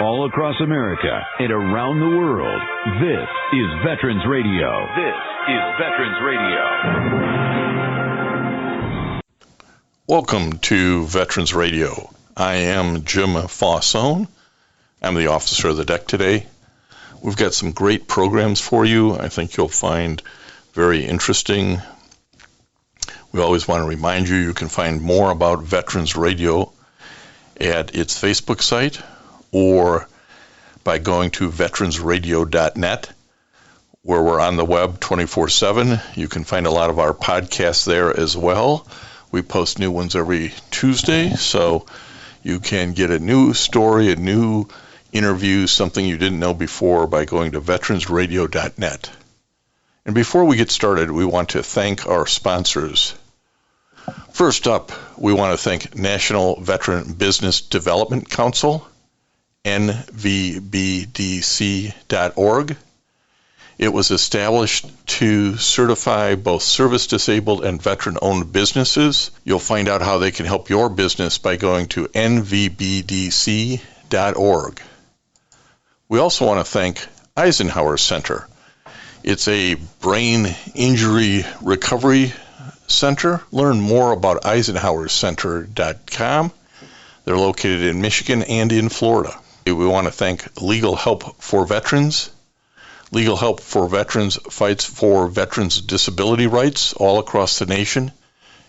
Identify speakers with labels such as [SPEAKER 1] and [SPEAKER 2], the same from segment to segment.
[SPEAKER 1] all across America and around the world. This is Veterans Radio. This is Veterans Radio.
[SPEAKER 2] Welcome to Veterans Radio. I am Jim Fausone. I'm the officer of the deck today. We've got some great programs for you. I think you'll find very interesting. We always want to remind you can find more about Veterans Radio at its Facebook site or by going to veteransradio.net, where we're on the web 24/7. You can find a lot of our podcasts there as well. We post new ones every Tuesday, so you can get a new story, a new interview, something you didn't know before by going to veteransradio.net. And before we get started, we want to thank our sponsors. First up, we want to thank National Veteran Business Development Council, nvbdc.org. It was established to certify both service-disabled and veteran-owned businesses. You'll find out how they can help your business by going to nvbdc.org. We also want to thank Eisenhower Center. It's a brain injury recovery center. Learn more about eisenhowercenter.com. They're located in Michigan and in Florida. We want to thank Legal Help for Veterans. Legal Help for Veterans fights for veterans' disability rights all across the nation.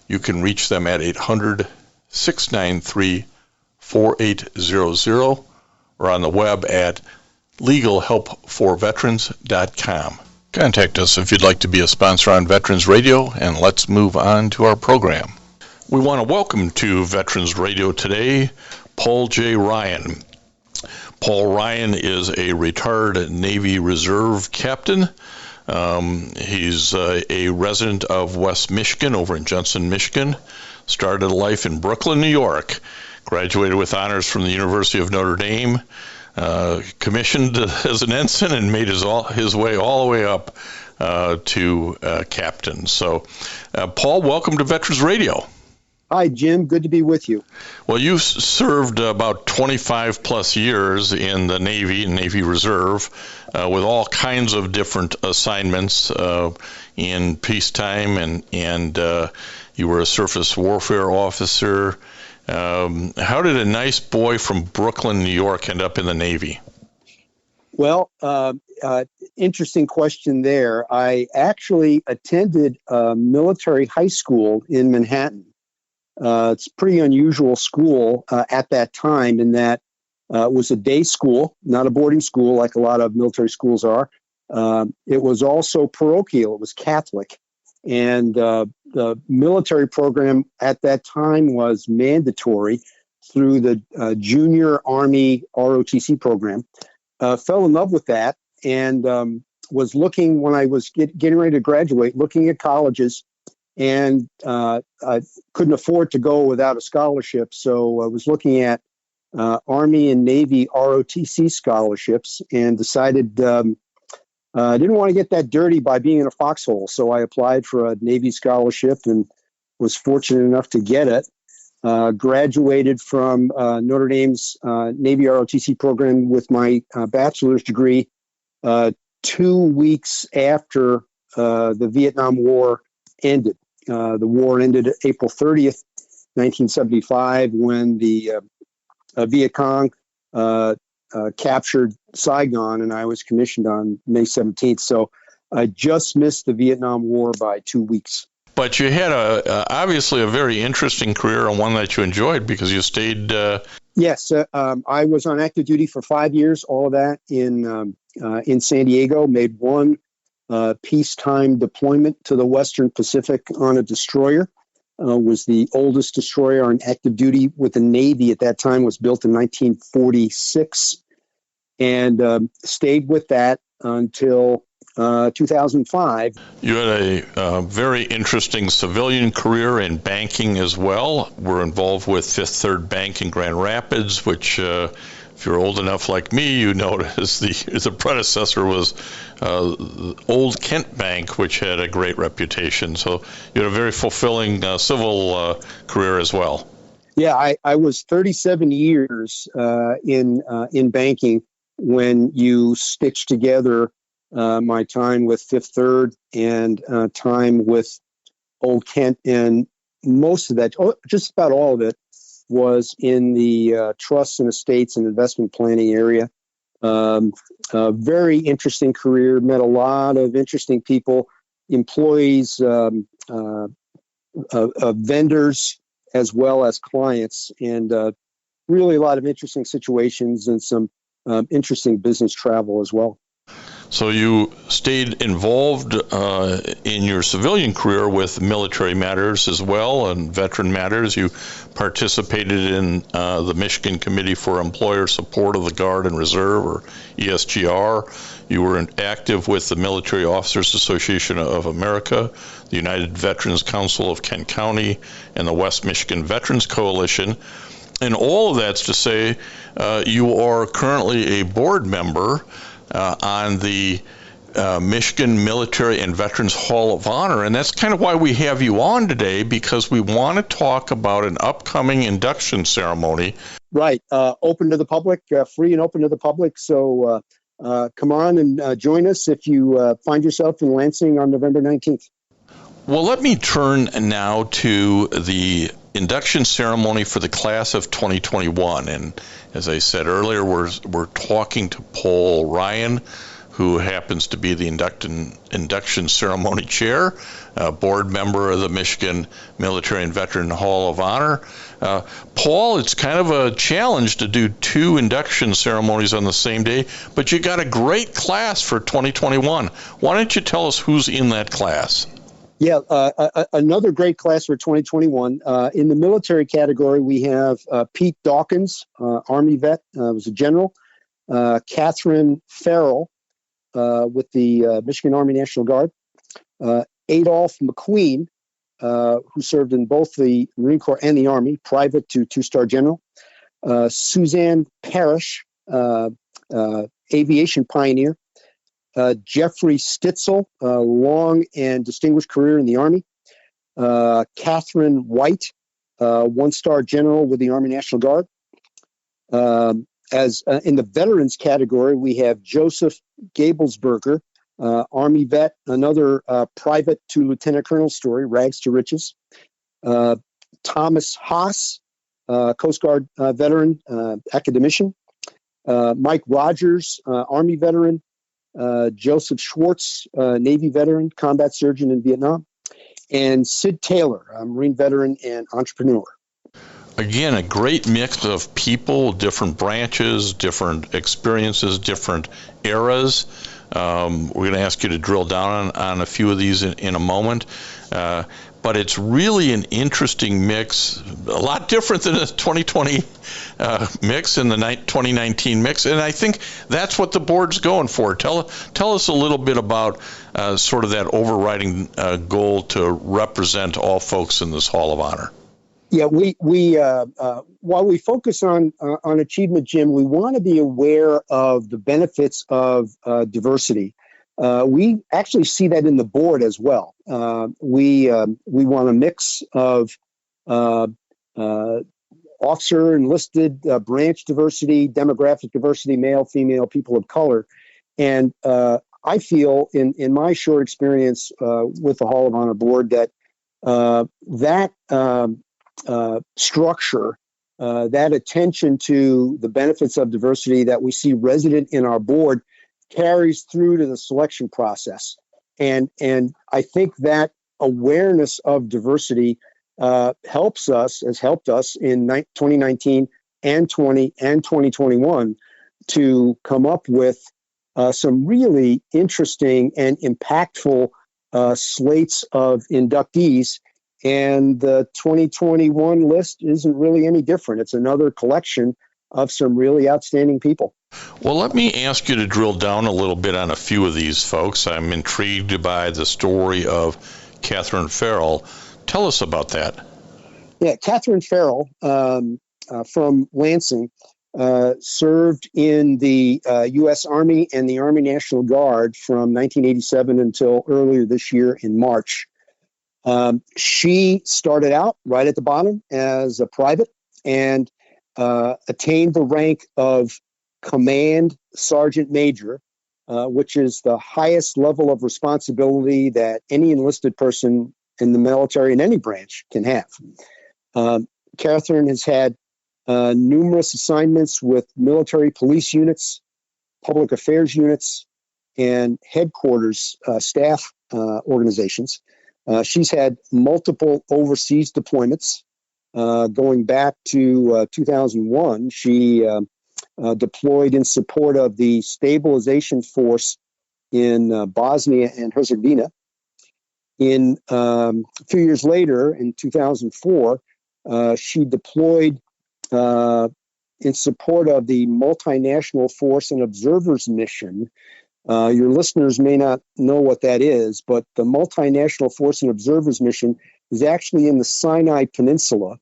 [SPEAKER 2] You can reach them at 800-693-4800 or on the web at legalhelpforveterans.com. Contact us if you'd like to be a sponsor on Veterans Radio, and let's move on to our program. We want to welcome to Veterans Radio today Paul J. Ryan. Paul Ryan is a retired Navy Reserve captain. He's a resident of West Michigan over in Jensen, Michigan. Started life in Brooklyn, New York. Graduated with honors from the University of Notre Dame. Commissioned as an ensign and made his way all the way up to captain. So, Paul, welcome to Veterans Radio.
[SPEAKER 3] Hi, Jim. Good to be with you.
[SPEAKER 2] Well, you've served about 25 plus years in the Navy and Navy Reserve with all kinds of different assignments in peacetime, and you were a surface warfare officer. How did a nice boy from Brooklyn, New York, end up in the Navy?
[SPEAKER 3] Well, interesting question there. I actually attended a military high school in Manhattan. It's a pretty unusual school at that time in that it was a day school, not a boarding school like a lot of military schools are. It was also parochial. It was Catholic. And the military program at that time was mandatory through the Junior Army ROTC program. Fell in love with that and was looking, when I was getting ready to graduate, looking at colleges, and I couldn't afford to go without a scholarship. So I was looking at Army and Navy ROTC scholarships and decided I didn't want to get that dirty by being in a foxhole, so I applied for a Navy scholarship and was fortunate enough to get it. Graduated from Notre Dame's Navy ROTC program with my bachelor's degree 2 weeks after the Vietnam War ended. The war ended April 30th, 1975, when the Viet Cong captured Saigon, and I was commissioned on May 17th. So I just missed the Vietnam War by 2 weeks.
[SPEAKER 2] But you had obviously a very interesting career and one that you enjoyed because you stayed.
[SPEAKER 3] Yes, I was on active duty for 5 years. All of that in San Diego. Made one peacetime deployment to the Western Pacific on a destroyer. Was the oldest destroyer on active duty with the Navy at that time. Was built in 1946, and stayed with that until 2005.
[SPEAKER 2] You had a very interesting civilian career in banking as well. We're involved with Fifth Third Bank in Grand Rapids, which, if you're old enough like me, you know as the predecessor was Old Kent Bank, which had a great reputation. So you had a very fulfilling civil career as well.
[SPEAKER 3] Yeah, I was 37 years in banking when you stitched together my time with Fifth Third and time with Old Kent, and most of that, just about all of it, was in the trusts and estates and investment planning area. A very interesting career, met a lot of interesting people, employees, vendors, as well as clients, and really a lot of interesting situations and some interesting business travel as well.
[SPEAKER 2] So you stayed involved in your civilian career with military matters as well and veteran matters. You participated in the Michigan Committee for Employer Support of the Guard and Reserve, or ESGR. You were active with the Military Officers Association of America, the United Veterans Council of Kent County, and the West Michigan Veterans Coalition. And all of that's to say you are currently a board member on the Michigan Military and Veterans Hall of Honor. And that's kind of why we have you on today, because we want to talk about an upcoming induction ceremony.
[SPEAKER 3] Right. Open to the public, free and open to the public. So come on and join us if you find yourself in Lansing on November 19th.
[SPEAKER 2] Well, let me turn now to the induction ceremony for the class of 2021. And as I said earlier, we're talking to Paul Ryan, who happens to be the induction ceremony chair, board member of the Michigan Military and Veteran Hall of Honor. Paul, it's kind of a challenge to do two induction ceremonies on the same day, but you got a great class for 2021. Why don't you tell us who's in that class?
[SPEAKER 3] Yeah, another great class for 2021. In the military category, we have Pete Dawkins, Army vet, was a general. Catherine Farrell with the Michigan Army National Guard. Adolph McQueen, who served in both the Marine Corps and the Army, private to two-star general. Suzanne Parrish, aviation pioneer. Jeffrey Stitzel, long and distinguished career in the Army. Catherine White, one-star general with the Army National Guard. As in the veterans category, we have Joseph Gablesberger, Army vet, another private to lieutenant colonel story, rags to riches. Thomas Haas, Coast Guard veteran, academician. Mike Rogers, Army veteran. Joseph Schwartz, Navy veteran, combat surgeon in Vietnam, and Sid Taylor, a Marine veteran and entrepreneur.
[SPEAKER 2] Again, a great mix of people, different branches, different experiences, different eras. We're going to ask you to drill down on a few of these in a moment. But it's really an interesting mix, a lot different than the 2020 mix and the 2019 mix. And I think that's what the board's going for. Tell us a little bit about sort of that overriding goal to represent all folks in this Hall of Honor.
[SPEAKER 3] Yeah, we while we focus on achievement, Jim, we want to be aware of the benefits of diversity. We actually see that in the board as well. We want a mix of officer, enlisted, branch diversity, demographic diversity, male, female, people of color. And I feel in my short experience with the Hall of Honor board that structure, that attention to the benefits of diversity that we see resident in our board carries through to the selection process. And I think that awareness of diversity has helped us in 2019 and 2021 to come up with some really interesting and impactful slates of inductees. And the 2021 list isn't really any different. It's another collection of some really outstanding people.
[SPEAKER 2] Well, let me ask you to drill down a little bit on a few of these folks. I'm intrigued by the story of Catherine Farrell. Tell us about that.
[SPEAKER 3] Yeah, Catherine Farrell from Lansing served in the U.S. Army and the Army National Guard from 1987 until earlier this year in March. She started out right at the bottom as a private, and attained the rank of command sergeant major, which is the highest level of responsibility that any enlisted person in the military in any branch can have. Catherine has had numerous assignments with military police units, public affairs units, and headquarters staff organizations. She's had multiple overseas deployments. Going back to 2001, she deployed in support of the stabilization force in Bosnia and Herzegovina. A few years later, in 2004, she deployed in support of the multinational force and observers mission. Your listeners may not know what that is, but the multinational force and observers mission is actually in the Sinai Peninsula,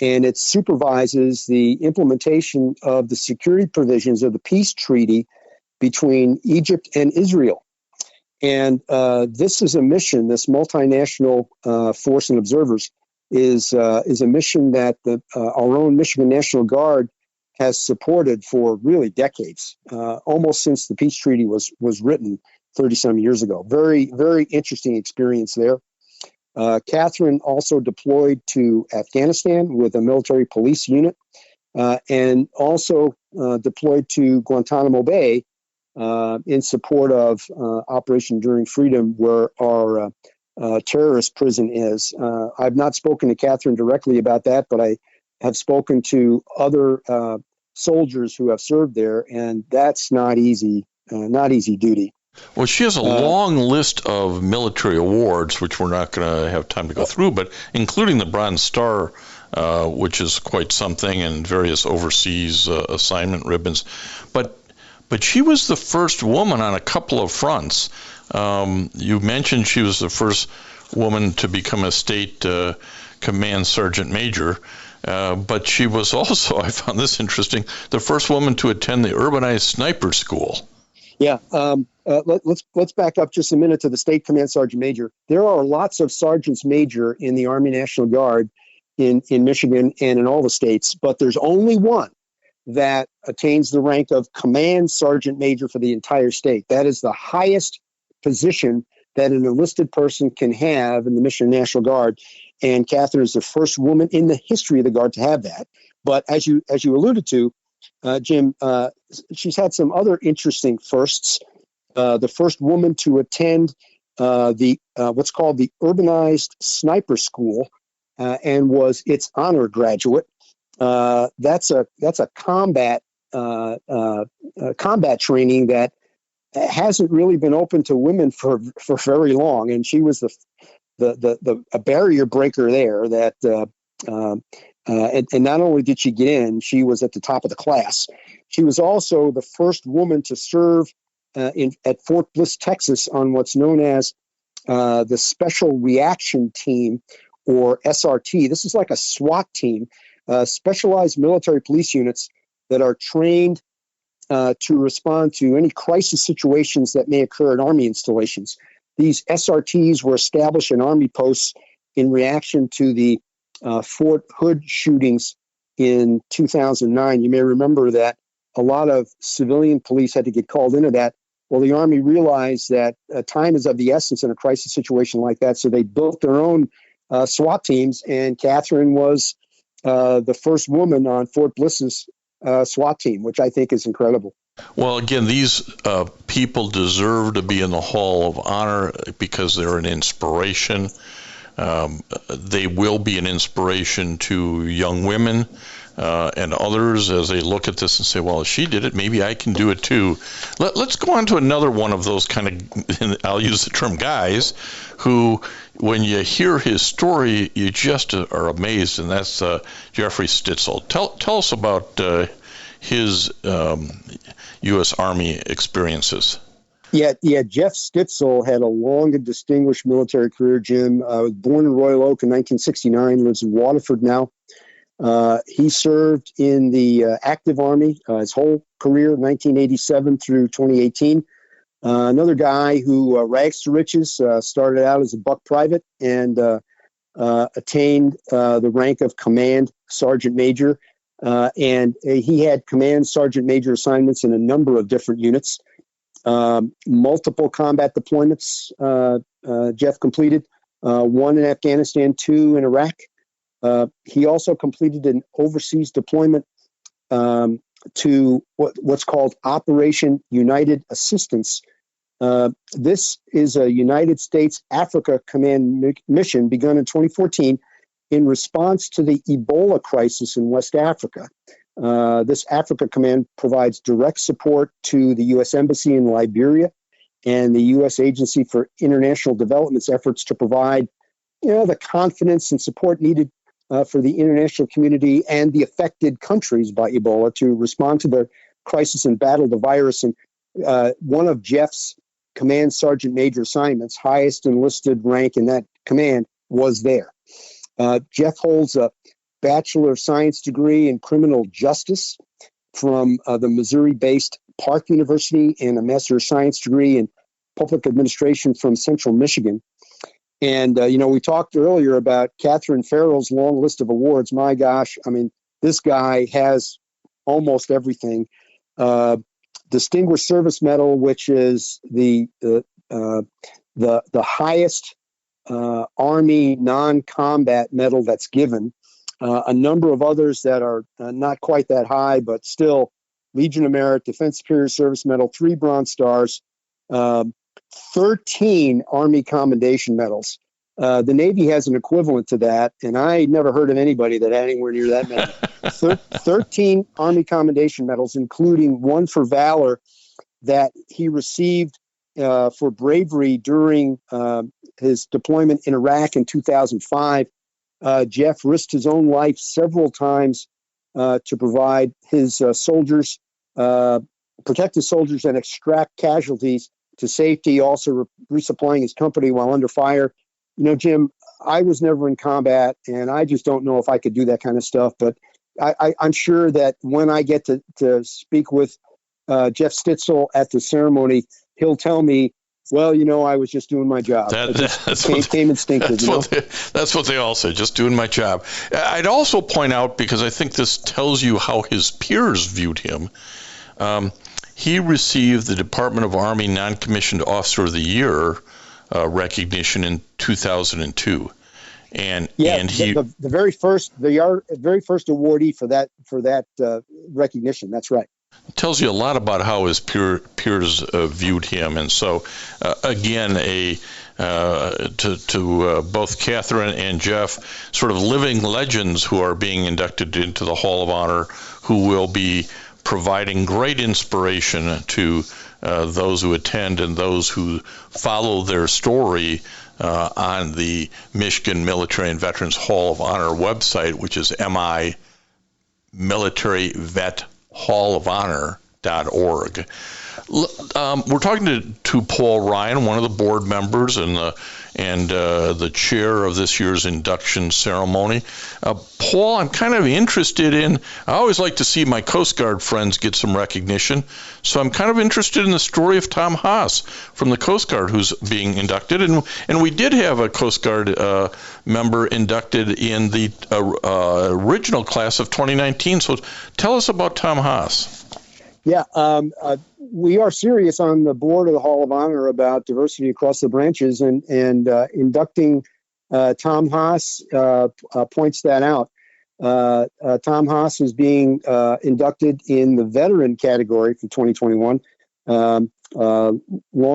[SPEAKER 3] and it supervises the implementation of the security provisions of the peace treaty between Egypt and Israel. And this is a mission, this multinational force and observers is a mission that our own Michigan National Guard has supported for really decades, almost since the peace treaty was written 30-some years ago. Very, very interesting experience there. Catherine also deployed to Afghanistan with a military police unit, and also deployed to Guantanamo Bay in support of Operation Enduring Freedom, where our terrorist prison is. I've not spoken to Catherine directly about that, but I have spoken to other soldiers who have served there, and that's not easy duty.
[SPEAKER 2] Well, she has a long list of military awards, which we're not going to have time to go through, but including the Bronze Star, which is quite something, and various overseas assignment ribbons. But she was the first woman on a couple of fronts. You mentioned she was the first woman to become a state command sergeant major. But she was also, I found this interesting, the first woman to attend the urbanized sniper school.
[SPEAKER 3] Yeah, let's back up just a minute to the state command sergeant major. There are lots of sergeants major in the Army National Guard in Michigan and in all the states, but there's only one that attains the rank of command sergeant major for the entire state. That is the highest position that an enlisted person can have in the Michigan National Guard. And Catherine is the first woman in the history of the Guard to have that. But as you alluded to, Jim, she's had some other interesting firsts. The first woman to attend the what's called the Urbanized Sniper School, and was its honor graduate. That's a combat training that hasn't really been open to women for very long, and she was a barrier breaker there. And not only did she get in, she was at the top of the class. She was also the first woman to serve at Fort Bliss, Texas, on what's known as the Special Reaction Team, or SRT. This is like a SWAT team, specialized military police units that are trained to respond to any crisis situations that may occur at Army installations. These SRTs were established in Army posts in reaction to the Fort Hood shootings in 2009. You may remember that a lot of civilian police had to get called into that. Well, the Army realized that time is of the essence in a crisis situation like that, so they built their own SWAT teams, and Catherine was the first woman on Fort Bliss's SWAT team, which I think is incredible.
[SPEAKER 2] Well, again, these people deserve to be in the Hall of Honor because they're an inspiration. They will be an inspiration to young women and others as they look at this and say, well, if she did it, maybe I can do it too. Let's go on to another one of those kind of, I'll use the term guys, who, when you hear his story, you just are amazed, and that's Jeffrey Stitzel. Tell us about his U.S. Army experiences.
[SPEAKER 3] Yeah. Jeff Stitzel had a long and distinguished military career, Jim. Was born in Royal Oak in 1969, lives in Waterford now. He served in the active Army his whole career, 1987 through 2018. Another guy who rags to riches, started out as a buck private and attained the rank of command sergeant major, and he had command sergeant major assignments in a number of different units. Multiple combat deployments Jeff completed, one in Afghanistan, two in Iraq. He also completed an overseas deployment to what's called Operation United Assistance. This is a United States Africa Command mission begun in 2014 in response to the Ebola crisis in West Africa. This Africa Command provides direct support to the U.S. Embassy in Liberia and the U.S. Agency for International Development's efforts to provide, the confidence and support needed for the international community and the affected countries by Ebola to respond to the crisis and battle the virus. And one of Jeff's command sergeant major assignments, highest enlisted rank in that command, was there. Jeff holds a Bachelor of Science degree in criminal justice from the Missouri-based Park University and a Master of Science degree in public administration from Central Michigan. And, we talked earlier about Catherine Farrell's long list of awards. My gosh, I mean, this guy has almost everything. Distinguished Service Medal, which is the highest Army non-combat medal that's given. A number of others that are not quite that high, but still Legion of Merit, Defense Superior Service Medal, 3 Bronze Stars, 13 Army Commendation Medals. The Navy has an equivalent to that, and I never heard of anybody that had anywhere near that many. 13 Army Commendation Medals, including one for valor that he received for bravery during his deployment in Iraq in 2005. Jeff risked his own life several times to provide his soldiers, protect his soldiers and extract casualties to safety, also resupplying his company while under fire. Jim, I was never in combat, and I just don't know if I could do that kind of stuff. But I'm sure that when I get to speak with Jeff Stitzel at the ceremony, he'll tell me, well, I was just doing my job. It came instinctive.
[SPEAKER 2] That's what they all say, just doing my job. I'd also point out, because I think this tells you how his peers viewed him, he received the Department of Army Non-Commissioned Officer of the Year recognition in 2002. And he the very first awardee for that recognition. That's right. Tells you a lot about how his peers viewed him. And so, again, to both Catherine and Jeff, sort of living legends who are being inducted into the Hall of Honor, who will be providing great inspiration to those who attend and those who follow their story on the Michigan Military and Veterans Hall of Honor website, which is MI Military Vet Hall of Honor.org. We're talking to Paul Ryan, one of the board members and the chair of this year's induction ceremony. Paul, I'm kind of interested in, I always like to see my Coast Guard friends get some recognition, so I'm kind of interested in the story of Tom Haas from the Coast Guard who's being inducted, and we did have a Coast Guard member inducted in the original class of 2019, so tell us about Tom Haas.
[SPEAKER 3] Yeah, we are serious on the board of the Hall of Honor about diversity across the branches, and inducting Tom Haas points that out. Tom Haas is being inducted in the veteran category for 2021. Long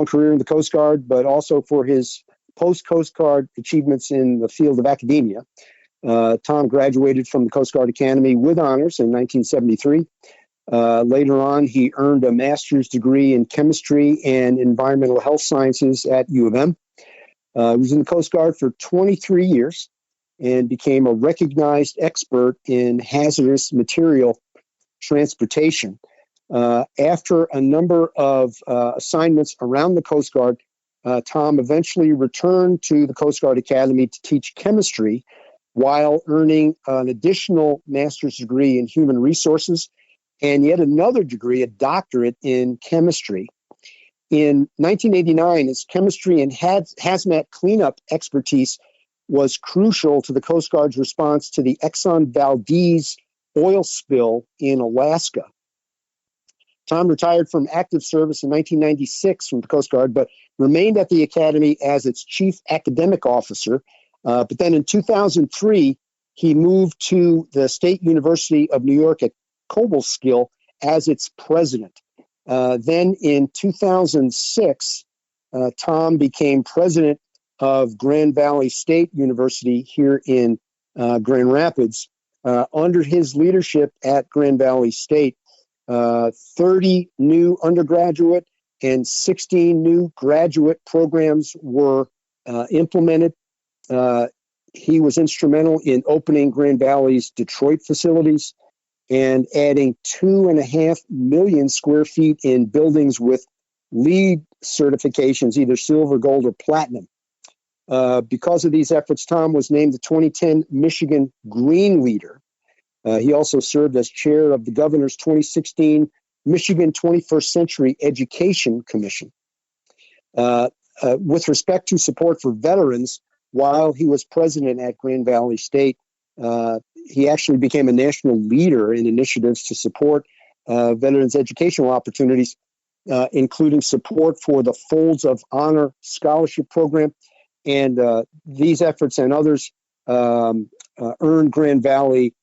[SPEAKER 3] career in the Coast Guard, but also for his post-Coast Guard achievements in the field of academia. Tom graduated from the Coast Guard Academy with honors in 1973. Later on, he earned a master's degree in chemistry and environmental health sciences at U of M. He was in the Coast Guard for 23 years and became a recognized expert in hazardous material transportation. After a number of assignments around the Coast Guard, Tom eventually returned to the Coast Guard Academy to teach chemistry while earning an additional master's degree in human resources and yet another degree, a doctorate in chemistry. In 1989, his chemistry and hazmat cleanup expertise was crucial to the Coast Guard's response to the Exxon Valdez oil spill in Alaska. Tom retired from active service in 1996 from the Coast Guard, but remained at the Academy as its chief academic officer. But then in 2003, he moved to the State University of New York at Cobleskill as its president. Then in 2006, Tom became president of Grand Valley State University here in Grand Rapids. Under his leadership at Grand Valley State, 30 new undergraduate and 16 new graduate programs were implemented. He was instrumental in opening Grand Valley's Detroit facilities and adding 2.5 million square feet in buildings with LEED certifications, either silver, gold, or platinum. Because of these efforts, Tom was named the 2010 Michigan Green Leader. He also served as chair of the governor's 2016 Michigan 21st Century Education Commission. With respect to support for veterans, while he was president at Grand Valley State, he actually became a national leader in initiatives to support veterans' educational opportunities, including support for the Folds of Honor Scholarship Program. And these efforts and others earned Grand Valley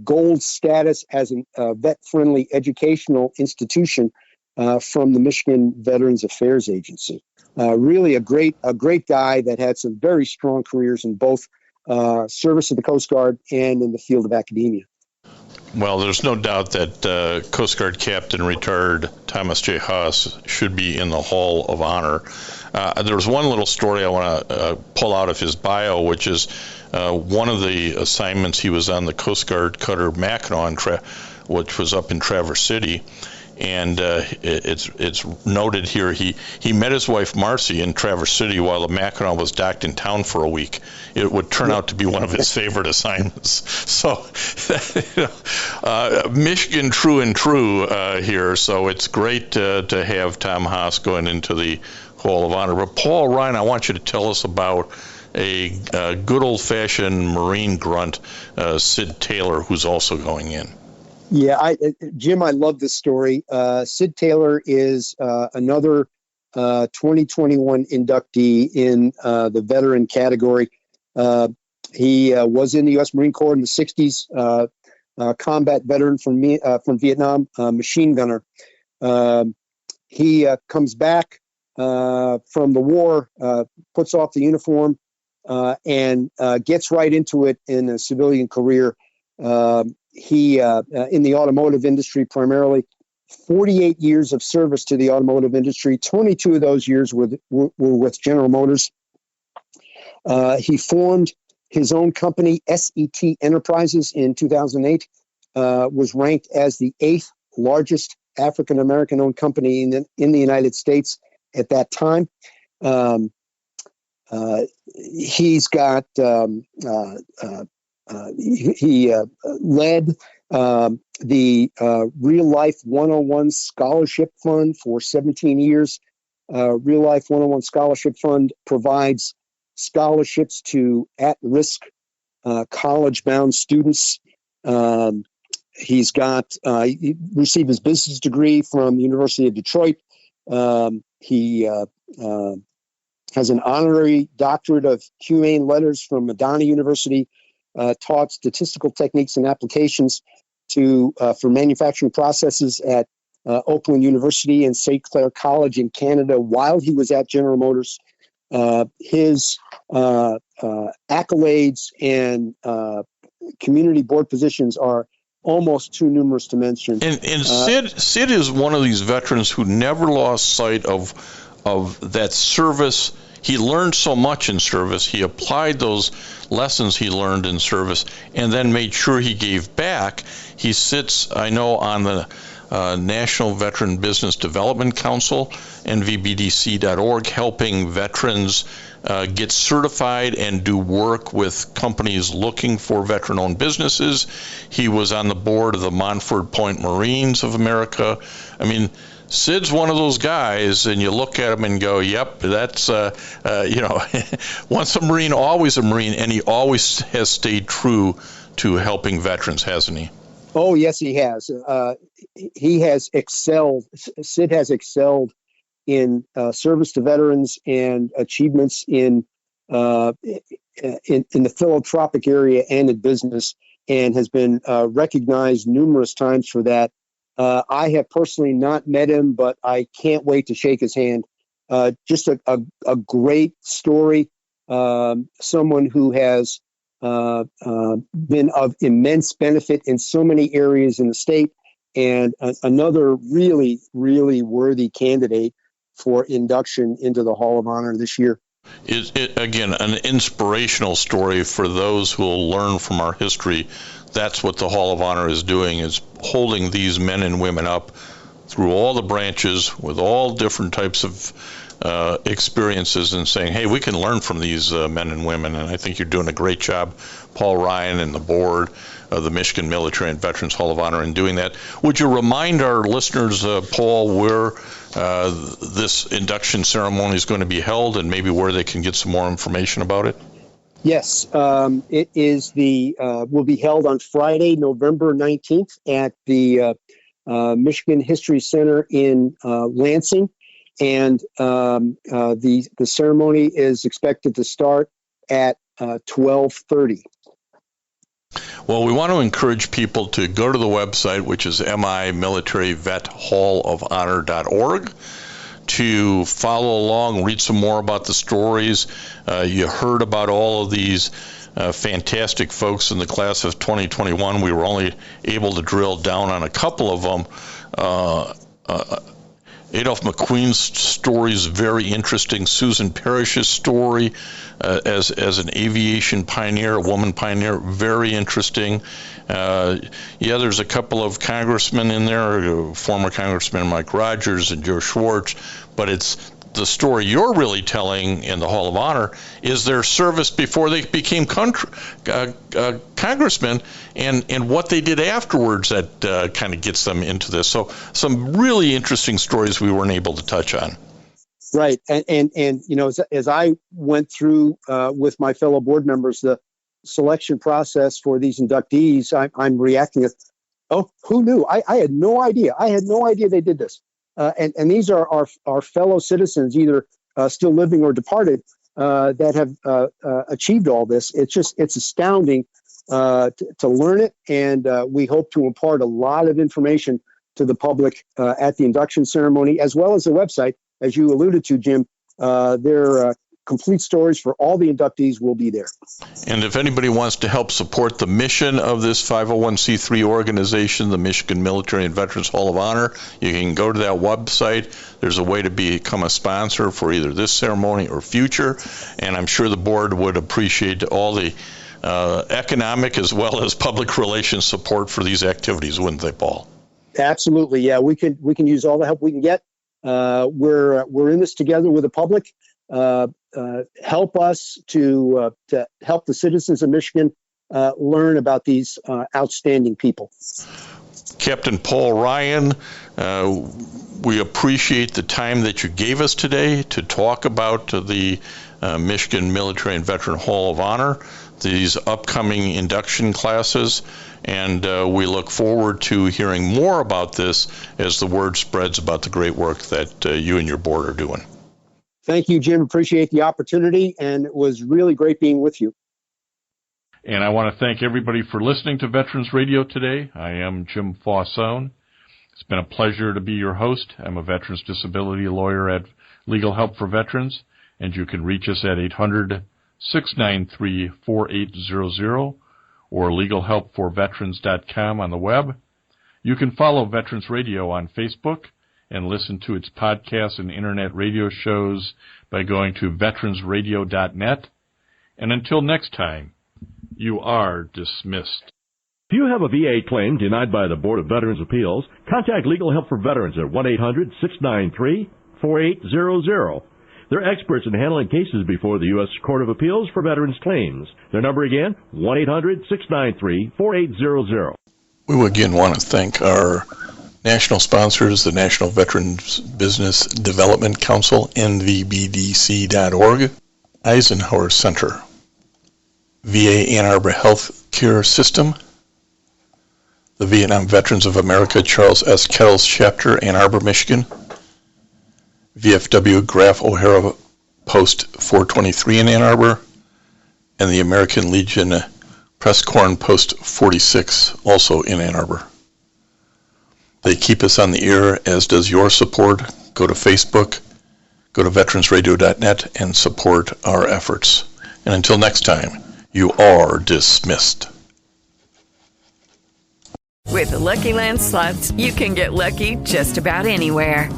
[SPEAKER 3] gold status as a vet-friendly educational institution from the Michigan Veterans Affairs Agency. Really a great guy that had some very strong careers in both service of the Coast Guard and in the field of academia.
[SPEAKER 2] Well, there's no doubt that Coast Guard Captain retired Thomas J. Haas should be in the Hall of Honor. There's one little story I want to pull out of his bio, which is one of the assignments he was on the Coast Guard cutter Mackinac, which was up in Traverse City. And it's noted here he met his wife Marcy in Traverse City while the Mackinac was docked in town for a week. It would turn out to be one of his favorite assignments. So, Michigan true and true here. So it's great to have Tom Haas going into the Hall of Honor. But Paul Ryan, I want you to tell us about a good old-fashioned Marine grunt, Sid Taylor, who's also going in.
[SPEAKER 3] Yeah, Jim, I love this story. Sid Taylor is another 2021 inductee in the veteran category. He was in the U.S. Marine Corps in the 60s, combat veteran from Vietnam, machine gunner. He comes back from the war, puts off the uniform, and gets right into it in a civilian career. He, in the automotive industry primarily, 48 years of service to the automotive industry, 22 of those years were with General Motors. He formed his own company, SET Enterprises, in 2008, was ranked as the 8th largest African-American owned company in the United States at that time. He's got he led the Real Life 101 Scholarship Fund for 17 years. Real Life 101 Scholarship Fund provides scholarships to at-risk college-bound students. He received his business degree from the University of Detroit. He has an honorary doctorate of humane letters from Madonna University. Taught statistical techniques and applications for manufacturing processes at Oakland University and St. Clair College in Canada while he was at General Motors. His accolades and community board positions are almost too numerous to mention.
[SPEAKER 2] And Sid is one of these veterans who never lost sight of that service. He learned so much in service. He applied those lessons he learned in service and then made sure he gave back. He sits, I know, on the National Veteran Business Development Council, nvbdc.org, helping veterans get certified and do work with companies looking for veteran-owned businesses. He was on the board of the Montford Point Marines of America. I mean, Sid's one of those guys, and you look at him and go, yep, that's, once a Marine, always a Marine, and he always has stayed true to helping veterans, hasn't he?
[SPEAKER 3] Oh, yes, he has. He has excelled. Sid has excelled in service to veterans and achievements in the philanthropic area and in business, and has been recognized numerous times for that. I have personally not met him, but I can't wait to shake his hand. Just a great story. Someone who has been of immense benefit in so many areas in the state, and another really, really worthy candidate for induction into the Hall of Honor this year.
[SPEAKER 2] Again, an inspirational story for those who will learn from our history. That's what the Hall of Honor is doing, is holding these men and women up through all the branches with all different types of experiences and saying, hey, we can learn from these men and women. And I think you're doing a great job, Paul Ryan and the board of the Michigan Military and Veterans Hall of Honor, in doing that. Would you remind our listeners, Paul, where this induction ceremony is going to be held and maybe where they can get some more information about it?
[SPEAKER 3] Yes, it is will be held on Friday, November 19th at the Michigan History Center in Lansing. And the ceremony is expected to start at 12:30.
[SPEAKER 2] Well, we want to encourage people to go to the website, which is mimilitaryvethallofonhonor.org, to follow along, read some more about the stories. You heard about all of these fantastic folks in the class of 2021. We were only able to drill down on a couple of them. Adolph McQueen's story is very interesting. Susan Parrish's story as an aviation pioneer, a woman pioneer, very interesting. There's a couple of congressmen in there, former Congressman Mike Rogers and Joe Schwartz, but it's the story you're really telling in the Hall of Honor is their service before they became congressmen and what they did afterwards that kind of gets them into this. So some really interesting stories we weren't able to touch on.
[SPEAKER 3] Right. And as I went through with my fellow board members, the selection process for these inductees, I'm reacting as, oh, who knew? I had no idea. I had no idea they did this. And these are our fellow citizens, either still living or departed, that have achieved all this. It's astounding to learn it, and we hope to impart a lot of information to the public at the induction ceremony, as well as the website, as you alluded to, Jim. Their complete stories for all the inductees will be there.
[SPEAKER 2] And if anybody wants to help support the mission of this 501c3 organization, the Michigan Military and Veterans Hall of Honor, you can go to that website. There's a way to become a sponsor for either this ceremony or future, and I'm sure the board would appreciate all the economic as well as public relations support for these activities, wouldn't they, Paul?
[SPEAKER 3] Absolutely, yeah. We can use all the help we can get. We're in this together with the public. Help us to help the citizens of Michigan learn about these outstanding people.
[SPEAKER 2] Captain Paul Ryan, we appreciate the time that you gave us today to talk about the Michigan Military and Veteran Hall of Honor, these upcoming induction classes, and we look forward to hearing more about this as the word spreads about the great work that you and your board are doing.
[SPEAKER 3] Thank you, Jim. Appreciate the opportunity, and it was really great being with you.
[SPEAKER 2] And I want to thank everybody for listening to Veterans Radio today. I am Jim Fausone. It's been a pleasure to be your host. I'm a veterans disability lawyer at Legal Help for Veterans, and you can reach us at 800-693-4800 or legalhelpforveterans.com on the web. You can follow Veterans Radio on Facebook and listen to its podcasts and internet radio shows by going to veteransradio.net. And until next time, you are dismissed.
[SPEAKER 4] If you have a VA claim denied by the Board of Veterans' Appeals, contact Legal Help for Veterans at 1-800-693-4800. They're experts in handling cases before the U.S. Court of Appeals for Veterans Claims. Their number again, 1-800-693-4800.
[SPEAKER 2] We again want to thank our National sponsors, the National Veterans Business Development Council, nvbdc.org, Eisenhower Center, VA Ann Arbor Health Care System, the Vietnam Veterans of America Charles S. Kettles Chapter, Ann Arbor, Michigan, VFW Graf O'Hara Post 423 in Ann Arbor, and the American Legion Press Corn Post 46, also in Ann Arbor. They keep us on the air, as does your support. Go to Facebook, go to veteransradio.net, and support our efforts. And until next time, you are dismissed.
[SPEAKER 5] With the Lucky Land Slots, you can get lucky just about anywhere.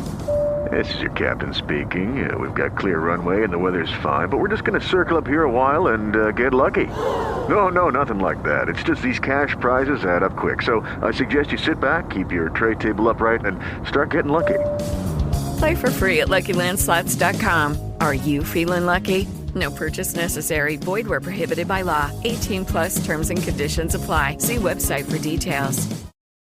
[SPEAKER 6] This is your captain speaking. We've got clear runway and the weather's fine, but we're just going to circle up here a while and get lucky. No, nothing like that. It's just these cash prizes add up quick. So I suggest you sit back, keep your tray table upright, and start getting lucky.
[SPEAKER 5] Play for free at LuckyLandSlots.com. Are you feeling lucky? No purchase necessary. Void where prohibited by law. 18+ terms and conditions apply. See website for details.